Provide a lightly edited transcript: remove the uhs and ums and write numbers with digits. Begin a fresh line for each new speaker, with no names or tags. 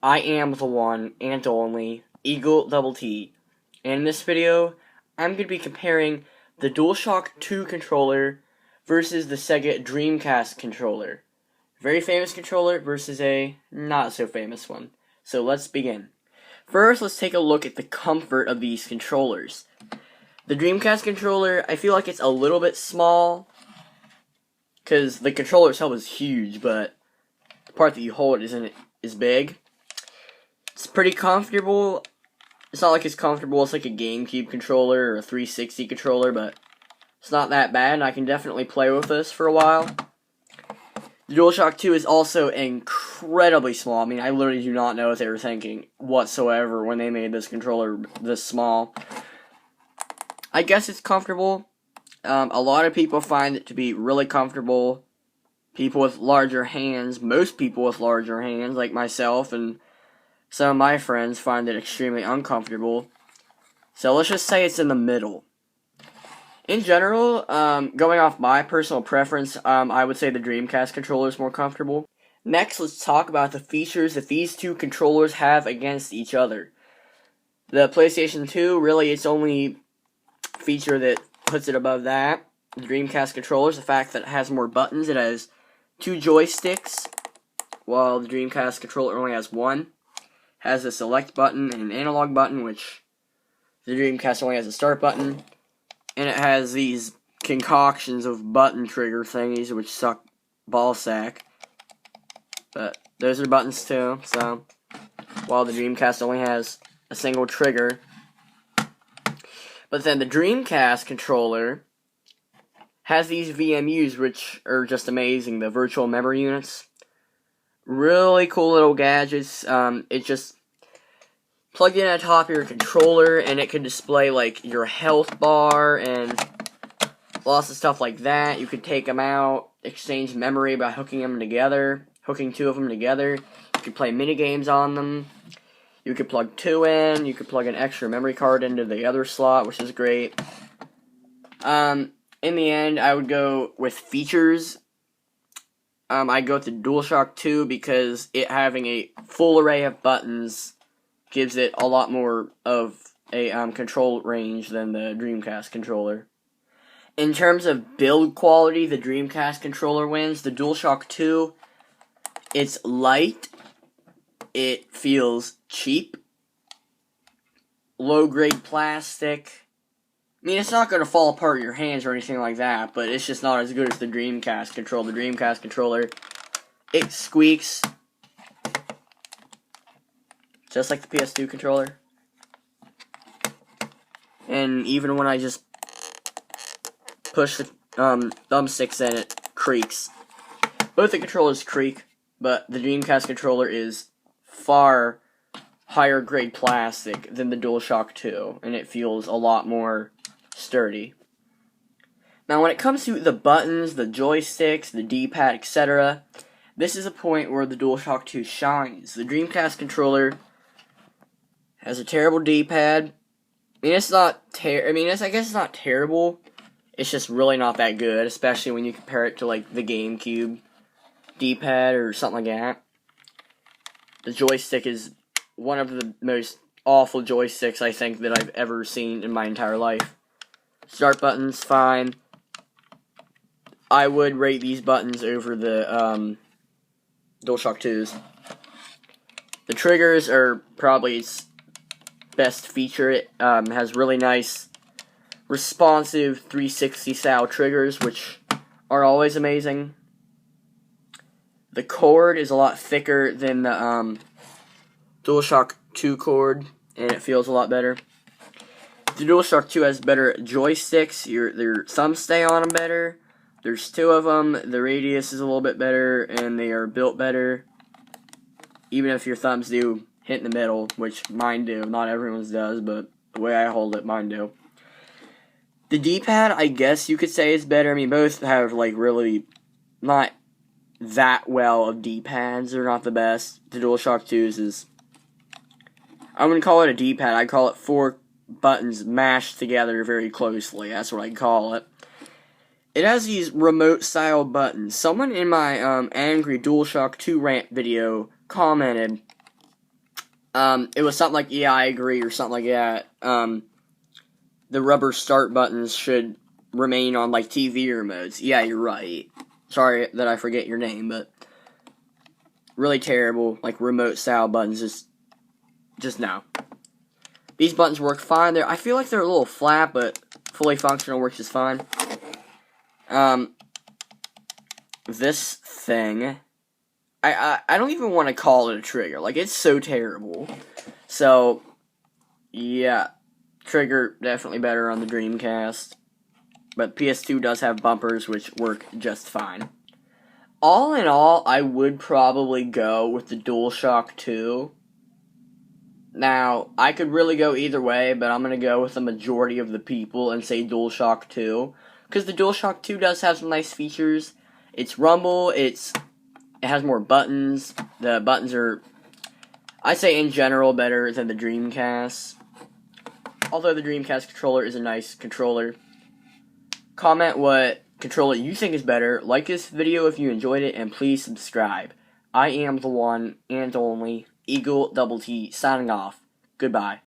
I am the one and only Eagle Double T, and in this video, I'm going to be comparing the DualShock 2 controller versus the Sega Dreamcast controller. Very famous controller versus a not so famous one. So let's begin. First, let's take a look at the comfort of these controllers. The Dreamcast controller, I feel like it's a little bit small, because the controller itself is huge, but the part that you hold isn't as big. It's pretty comfortable. It's not like it's comfortable as like a GameCube controller or a 360 controller, but it's not that bad, and I can definitely play with this for a while. The DualShock 2 is also incredibly small. I mean, I literally do not know what they were thinking whatsoever when they made this controller this small. I guess it's comfortable. A lot of people find it to be really comfortable. People with larger hands, most people with larger hands, like myself and some of my friends, find it extremely uncomfortable. So let's just say it's in the middle. In general, going off my personal preference, I would say the Dreamcast controller is more comfortable. Next, let's talk about the features that these two controllers have against each other. The PlayStation 2, really its only feature that puts it above that, the Dreamcast controller, is the fact that it has more buttons. It has 2 joysticks, while the Dreamcast controller only has 1. Has a select button and an analog button, which the Dreamcast only has a start button. And it has these concoctions of button trigger thingies, which suck ballsack. But those are buttons too, so while the Dreamcast only has a single trigger. But then the Dreamcast controller has these VMUs, which are just amazing, the virtual memory units. Really cool little gadgets. It just plug in at the top of your controller, and it can display like your health bar and lots of stuff like that. You could take them out, exchange memory by hooking 2 of them together. You could play mini games on them. You could plug 2 in. You could plug an extra memory card into the other slot, which is great. In the end, I would go with features. I'd go with the DualShock 2 because it having a full array of buttons gives it a lot more of a control range than the Dreamcast controller. In terms of build quality, the Dreamcast controller wins. The DualShock 2, it's light, it feels cheap, low-grade plastic. I mean, it's not going to fall apart in your hands or anything like that, but it's just not as good as the Dreamcast controller. The Dreamcast controller, it squeaks, just like the PS2 controller. And even when I just push the thumbsticks in, it creaks. Both the controllers creak, but the Dreamcast controller is far higher grade plastic than the DualShock 2, and it feels a lot more sturdy. Now, when it comes to the buttons, the joysticks, the D-pad, etc., this is a point where the DualShock 2 shines. The Dreamcast controller has a terrible D-pad. I mean, I guess it's not terrible. It's just really not that good, especially when you compare it to like the GameCube D-pad or something like that. The joystick is one of the most awful joysticks I think that I've ever seen in my entire life. Start button's fine. I would rate these buttons over the DualShock 2s. The triggers are probably its best feature. It has really nice, responsive 360 style triggers, which are always amazing. The cord is a lot thicker than the DualShock 2 cord, and it feels a lot better. The DualShock 2 has better joysticks. Their thumbs stay on them better. There's 2 of them. The radius is a little bit better, and they are built better. Even if your thumbs do hit in the middle, which mine do. Not everyone's does, but the way I hold it, mine do. The D-pad, I guess you could say, is better. I mean, both have, like, really not that well of D-pads. They're not the best. The DualShock 2's is, I wouldn't call it a D-pad. I'd call it 4 buttons mashed together very closely. That's what I'd call it. It has these remote-style buttons. Someone in my angry DualShock 2 rant video commented It was something like, yeah, I agree, or something like that. The rubber start buttons should remain on, like, TV remotes. Yeah, you're right. Sorry that I forget your name, but really terrible, like, remote-style buttons, just no. These buttons work fine. I feel like they're a little flat, but fully functional works just fine. This thing, I don't even want to call it a trigger. Like, it's so terrible. So, yeah, trigger definitely better on the Dreamcast. But PS2 does have bumpers, which work just fine. All in all, I would probably go with the DualShock 2. Now, I could really go either way, but I'm going to go with the majority of the people and say DualShock 2. Because the DualShock 2 does have some nice features. It's rumble, it has more buttons. The buttons are, I'd say in general, better than the Dreamcast. Although the Dreamcast controller is a nice controller. Comment what controller you think is better. Like this video if you enjoyed it, and please subscribe. I am the one and only Eagle Double T signing off. Goodbye.